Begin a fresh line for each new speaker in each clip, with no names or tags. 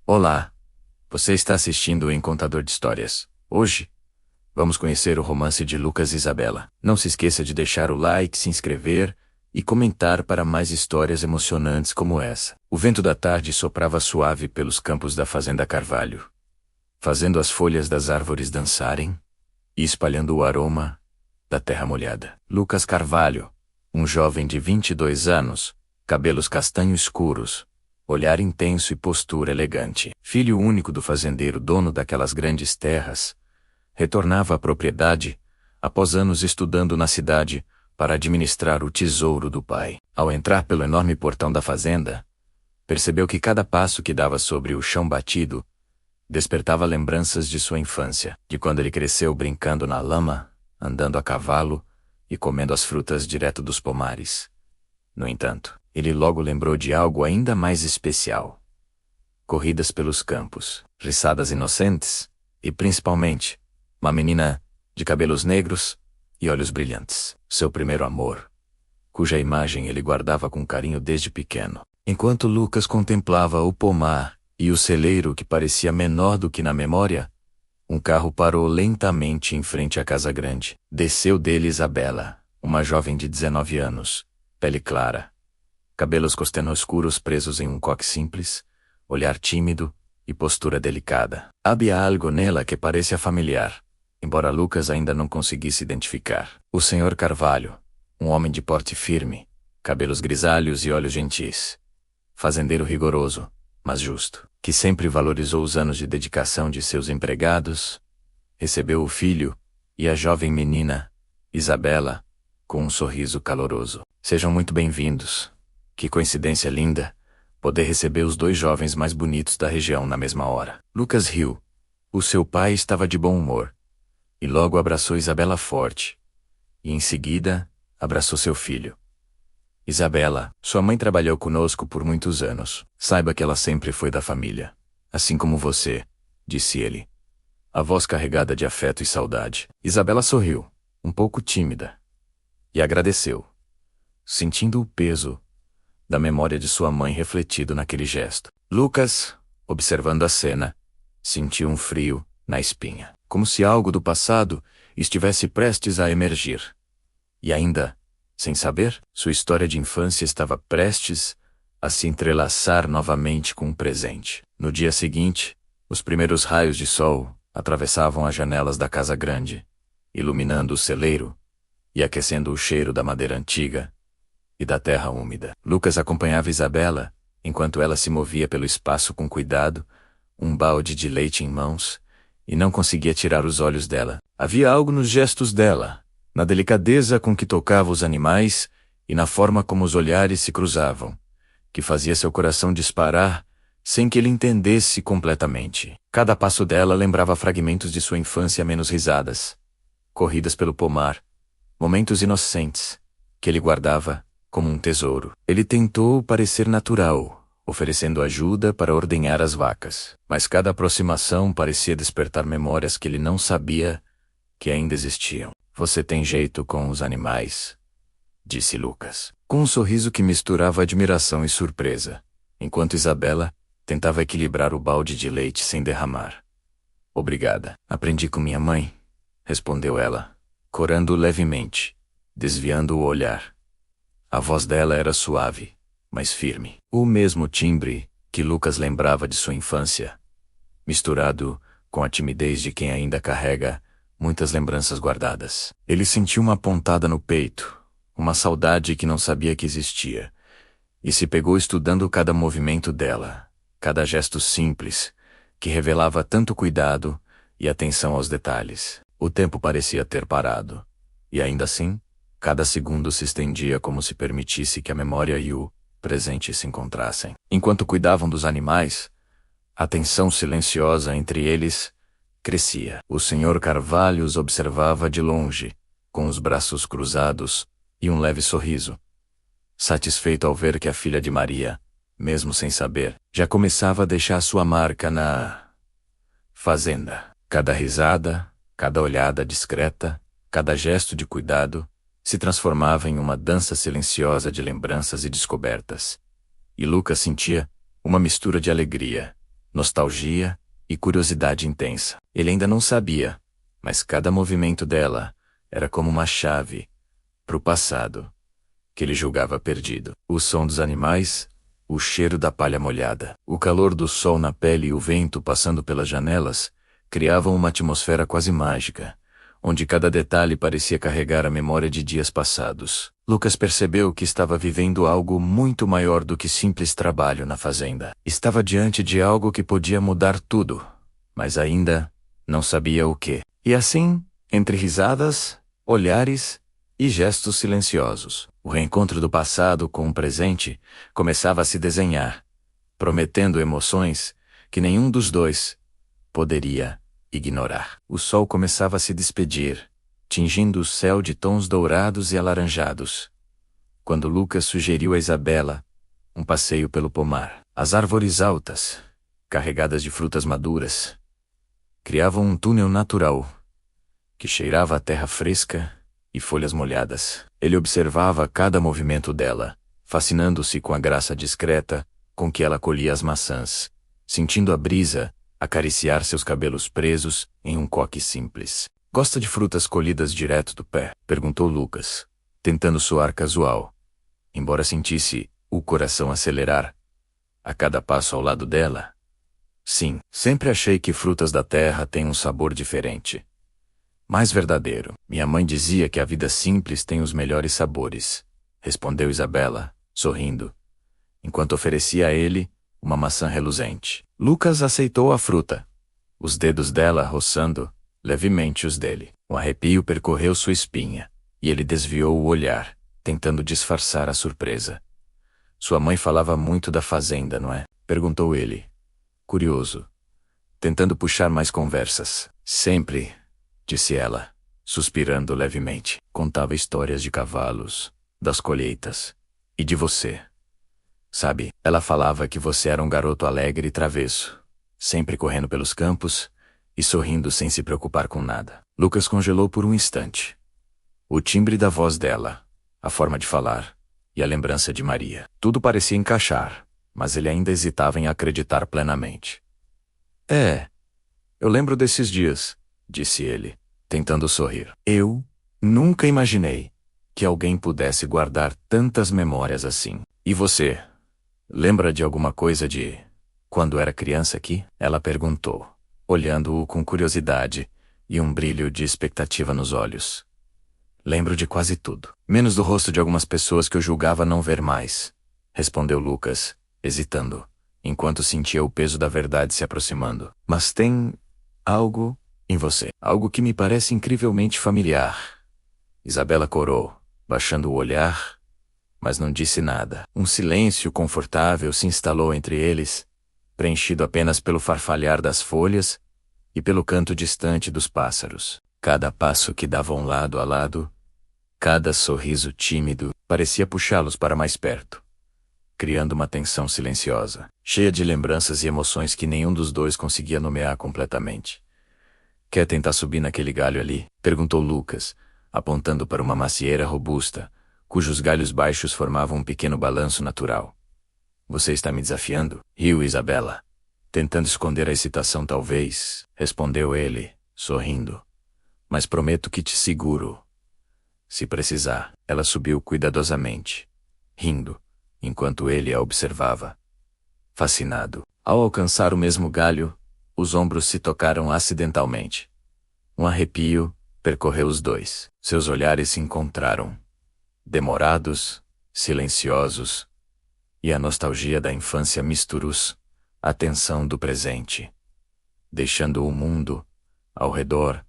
Olá, você está assistindo o Encantador de Histórias. Hoje, vamos conhecer o romance de Lucas e Isabela. Não se esqueça de deixar o like, se inscrever e comentar para mais histórias emocionantes como essa. O vento da tarde soprava suave pelos campos da fazenda Carvalho, fazendo as folhas das árvores dançarem e espalhando o aroma da terra molhada. Lucas Carvalho, um jovem de 22 anos, cabelos castanho escuros, olhar intenso e postura elegante, filho único do fazendeiro dono daquelas grandes terras, retornava à propriedade, após anos estudando na cidade, para administrar o tesouro do pai. Ao entrar pelo enorme portão da fazenda, percebeu que cada passo que dava sobre o chão batido despertava lembranças de sua infância, de quando ele cresceu brincando na lama, andando a cavalo e comendo as frutas direto dos pomares. No entanto, ele logo lembrou de algo ainda mais especial: corridas pelos campos, risadas inocentes e, principalmente, uma menina de cabelos negros e olhos brilhantes. Seu primeiro amor, cuja imagem ele guardava com carinho desde pequeno. Enquanto Lucas contemplava o pomar e o celeiro que parecia menor do que na memória, um carro parou lentamente em frente à casa grande. Desceu dele Isabela, uma jovem de 19 anos, pele clara, cabelos costenos-escuros presos em um coque simples, olhar tímido e postura delicada. Havia algo nela que parecia familiar, embora Lucas ainda não conseguisse identificar. O Sr. Carvalho, um homem de porte firme, cabelos grisalhos e olhos gentis. Fazendeiro rigoroso, mas justo, que sempre valorizou os anos de dedicação de seus empregados, recebeu o filho e a jovem menina, Isabela, com um sorriso caloroso. Sejam muito bem-vindos. Que coincidência linda, poder receber os dois jovens mais bonitos da região na mesma hora. Lucas riu. O seu pai estava de bom humor, e logo abraçou Isabela forte, e em seguida abraçou seu filho. Isabela, sua mãe trabalhou conosco por muitos anos. Saiba que ela sempre foi da família, assim como você, disse ele, a voz carregada de afeto e saudade. Isabela sorriu, um pouco tímida, e agradeceu, sentindo o peso da memória de sua mãe refletido naquele gesto. Lucas, observando a cena, sentiu um frio na espinha, como se algo do passado estivesse prestes a emergir. E ainda, sem saber, sua história de infância estava prestes a se entrelaçar novamente com o presente. No dia seguinte, os primeiros raios de sol atravessavam as janelas da casa grande, iluminando o celeiro e aquecendo o cheiro da madeira antiga e da terra úmida. Lucas acompanhava Isabela, enquanto ela se movia pelo espaço com cuidado, um balde de leite em mãos, e não conseguia tirar os olhos dela. Havia algo nos gestos dela, na delicadeza com que tocava os animais e na forma como os olhares se cruzavam, que fazia seu coração disparar sem que ele entendesse completamente. Cada passo dela lembrava fragmentos de sua infância menos risadas, corridas pelo pomar, momentos inocentes, que ele guardava como um tesouro. Ele tentou parecer natural, oferecendo ajuda para ordenhar as vacas, mas cada aproximação parecia despertar memórias que ele não sabia que ainda existiam. Você tem jeito com os animais, disse Lucas, com um sorriso que misturava admiração e surpresa, enquanto Isabela tentava equilibrar o balde de leite sem derramar. Obrigada. Aprendi com minha mãe, respondeu ela, corando levemente, desviando o olhar. A voz dela era suave, mas firme. O mesmo timbre que Lucas lembrava de sua infância, misturado com a timidez de quem ainda carrega muitas lembranças guardadas. Ele sentiu uma pontada no peito, uma saudade que não sabia que existia, e se pegou estudando cada movimento dela, cada gesto simples, que revelava tanto cuidado e atenção aos detalhes. O tempo parecia ter parado, e ainda assim, cada segundo se estendia como se permitisse que a memória e o presente se encontrassem. Enquanto cuidavam dos animais, a tensão silenciosa entre eles crescia. O Sr. Carvalho os observava de longe, com os braços cruzados e um leve sorriso, satisfeito ao ver que a filha de Maria, mesmo sem saber, já começava a deixar sua marca na fazenda. Cada risada, cada olhada discreta, cada gesto de cuidado se transformava em uma dança silenciosa de lembranças e descobertas. E Lucas sentia uma mistura de alegria, nostalgia e curiosidade intensa. Ele ainda não sabia, mas cada movimento dela era como uma chave para o passado, que ele julgava perdido. O som dos animais, o cheiro da palha molhada, o calor do sol na pele e o vento passando pelas janelas criavam uma atmosfera quase mágica, onde cada detalhe parecia carregar a memória de dias passados. Lucas percebeu que estava vivendo algo muito maior do que simples trabalho na fazenda. Estava diante de algo que podia mudar tudo, mas ainda não sabia o que. E assim, entre risadas, olhares e gestos silenciosos, o reencontro do passado com o presente começava a se desenhar, prometendo emoções que nenhum dos dois poderia ignorar. O sol começava a se despedir, tingindo o céu de tons dourados e alaranjados, quando Lucas sugeriu a Isabela um passeio pelo pomar. As árvores altas, carregadas de frutas maduras, criavam um túnel natural que cheirava a terra fresca e folhas molhadas. Ele observava cada movimento dela, fascinando-se com a graça discreta com que ela colhia as maçãs, sentindo a brisa acariciar seus cabelos presos em um coque simples. Gosta de frutas colhidas direto do pé? Perguntou Lucas, tentando soar casual, embora sentisse o coração acelerar a cada passo ao lado dela. Sim, sempre achei que frutas da terra têm um sabor diferente, mais verdadeiro. Minha mãe dizia que a vida simples tem os melhores sabores, respondeu Isabela, sorrindo, enquanto oferecia a ele uma maçã reluzente. Lucas aceitou a fruta, os dedos dela roçando levemente os dele. Um arrepio percorreu sua espinha, e ele desviou o olhar, tentando disfarçar a surpresa. Sua mãe falava muito da fazenda, não é? Perguntou ele, curioso, tentando puxar mais conversas. Sempre, disse ela, suspirando levemente. Contava histórias de cavalos, das colheitas e de você. Sabe, ela falava que você era um garoto alegre e travesso, sempre correndo pelos campos e sorrindo sem se preocupar com nada. Lucas congelou por um instante. O timbre da voz dela, a forma de falar e a lembrança de Maria. Tudo parecia encaixar, mas ele ainda hesitava em acreditar plenamente. Eu lembro desses dias, disse ele, tentando sorrir. Eu nunca imaginei que alguém pudesse guardar tantas memórias assim. E você? Lembra de alguma coisa de quando era criança aqui? Ela perguntou, olhando-o com curiosidade e um brilho de expectativa nos olhos. Lembro de quase tudo, menos do rosto de algumas pessoas que eu julgava não ver mais, respondeu Lucas, hesitando, enquanto sentia o peso da verdade se aproximando. Mas tem algo em você, algo que me parece incrivelmente familiar. Isabela corou, baixando o olhar, mas não disse nada. Um silêncio confortável se instalou entre eles, preenchido apenas pelo farfalhar das folhas e pelo canto distante dos pássaros. Cada passo que davam lado a lado, cada sorriso tímido, parecia puxá-los para mais perto, criando uma tensão silenciosa, cheia de lembranças e emoções que nenhum dos dois conseguia nomear completamente. Quer tentar subir naquele galho ali? Perguntou Lucas, apontando para uma macieira robusta, cujos galhos baixos formavam um pequeno balanço natural. Você está me desafiando? Riu Isabela, tentando esconder a excitação talvez, respondeu ele, sorrindo. Mas prometo que te seguro. Se precisar. Ela subiu cuidadosamente, rindo, enquanto ele a observava, fascinado. Ao alcançar o mesmo galho, os ombros se tocaram acidentalmente. Um arrepio percorreu os dois. Seus olhares se encontraram, demorados, silenciosos, e a nostalgia da infância misturou-se à tensão do presente, deixando o mundo, ao redor,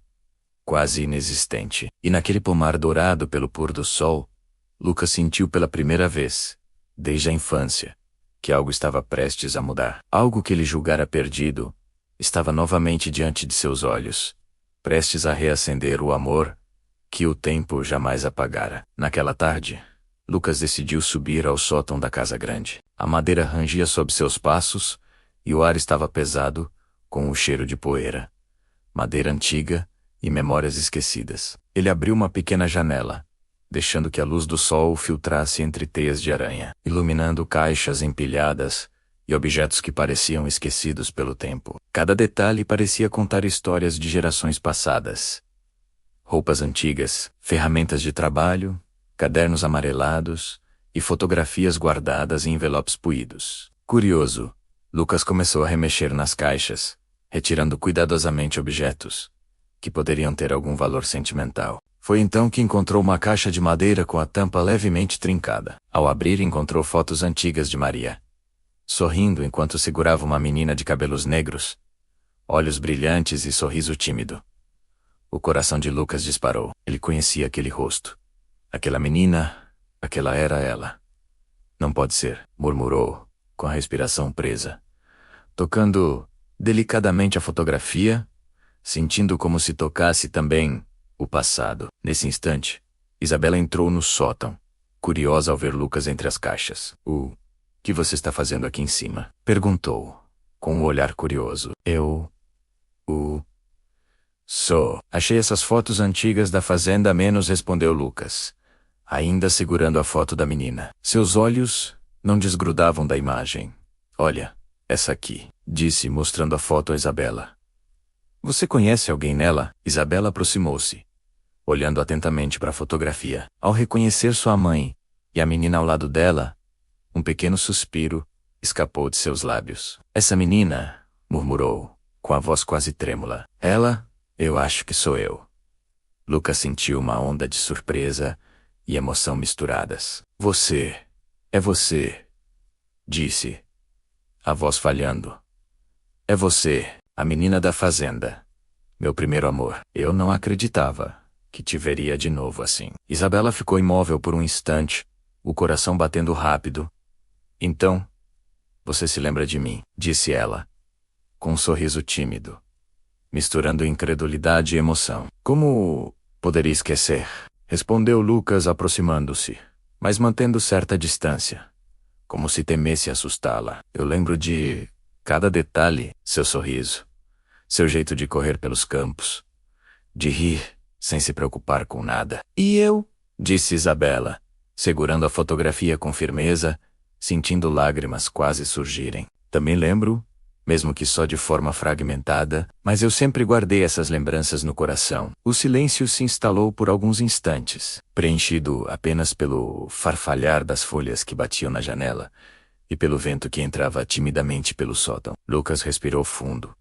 quase inexistente. E naquele pomar dourado pelo pôr do sol, Lucas sentiu pela primeira vez, desde a infância, que algo estava prestes a mudar. Algo que ele julgara perdido, estava novamente diante de seus olhos, prestes a reacender o amor que o tempo jamais apagara. Naquela tarde, Lucas decidiu subir ao sótão da casa grande. A madeira rangia sob seus passos e o ar estava pesado, com o cheiro de poeira, madeira antiga e memórias esquecidas. Ele abriu uma pequena janela, deixando que a luz do sol filtrasse entre teias de aranha, iluminando caixas empilhadas e objetos que pareciam esquecidos pelo tempo. Cada detalhe parecia contar histórias de gerações passadas. Roupas antigas, ferramentas de trabalho, cadernos amarelados e fotografias guardadas em envelopes puídos. Curioso, Lucas começou a remexer nas caixas, retirando cuidadosamente objetos que poderiam ter algum valor sentimental. Foi então que encontrou uma caixa de madeira com a tampa levemente trincada. Ao abrir, encontrou fotos antigas de Maria, sorrindo enquanto segurava uma menina de cabelos negros, olhos brilhantes e sorriso tímido. O coração de Lucas disparou. Ele conhecia aquele rosto. Aquela menina, aquela era ela. Não pode ser, murmurou, com a respiração presa, tocando delicadamente a fotografia, sentindo como se tocasse também o passado. Nesse instante, Isabela entrou no sótão, curiosa ao ver Lucas entre as caixas. O que você está fazendo aqui em cima? Perguntou, com um olhar curioso. Achei essas fotos antigas da fazenda menos, respondeu Lucas, ainda segurando a foto da menina. Seus olhos não desgrudavam da imagem. Olha, essa aqui, disse, mostrando a foto a Isabela. Você conhece alguém nela? Isabela aproximou-se, olhando atentamente para a fotografia. Ao reconhecer sua mãe e a menina ao lado dela, um pequeno suspiro escapou de seus lábios. Essa menina, murmurou, com a voz quase trêmula. Ela, eu acho que sou eu. Lucas sentiu uma onda de surpresa e emoção misturadas. É você, disse, a voz falhando. É você, a menina da fazenda. Meu primeiro amor. Eu não acreditava que te veria de novo assim. Isabela ficou imóvel por um instante, o coração batendo rápido. Então, você se lembra de mim, disse ela, com um sorriso tímido, misturando incredulidade e emoção. Como poderia esquecer? Respondeu Lucas, aproximando-se, mas mantendo certa distância, como se temesse assustá-la. Eu lembro de cada detalhe, seu sorriso, seu jeito de correr pelos campos, de rir sem se preocupar com nada. E eu? Disse Isabela, segurando a fotografia com firmeza, sentindo lágrimas quase surgirem. Também lembro, mesmo que só de forma fragmentada, mas eu sempre guardei essas lembranças no coração. O silêncio se instalou por alguns instantes, preenchido apenas pelo farfalhar das folhas que batiam na janela e pelo vento que entrava timidamente pelo sótão. Lucas respirou fundo,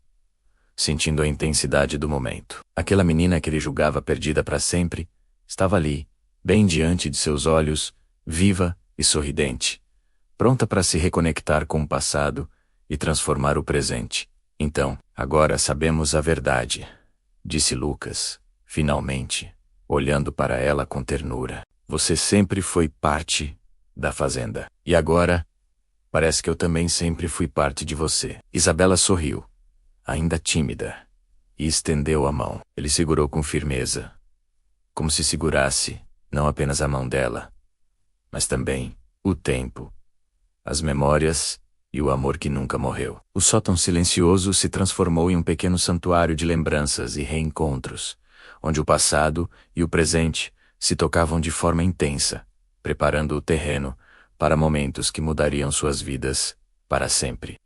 sentindo a intensidade do momento. Aquela menina que ele julgava perdida para sempre estava ali, bem diante de seus olhos, viva e sorridente, pronta para se reconectar com o passado e transformar o presente. Então, agora sabemos a verdade, disse Lucas, finalmente, olhando para ela com ternura. Você sempre foi parte da fazenda. E agora, parece que eu também sempre fui parte de você. Isabela sorriu, ainda tímida, e estendeu a mão. Ele segurou com firmeza, como se segurasse não apenas a mão dela, mas também o tempo, as memórias e o amor que nunca morreu. O sótão silencioso se transformou em um pequeno santuário de lembranças e reencontros, onde o passado e o presente se tocavam de forma intensa, preparando o terreno para momentos que mudariam suas vidas para sempre.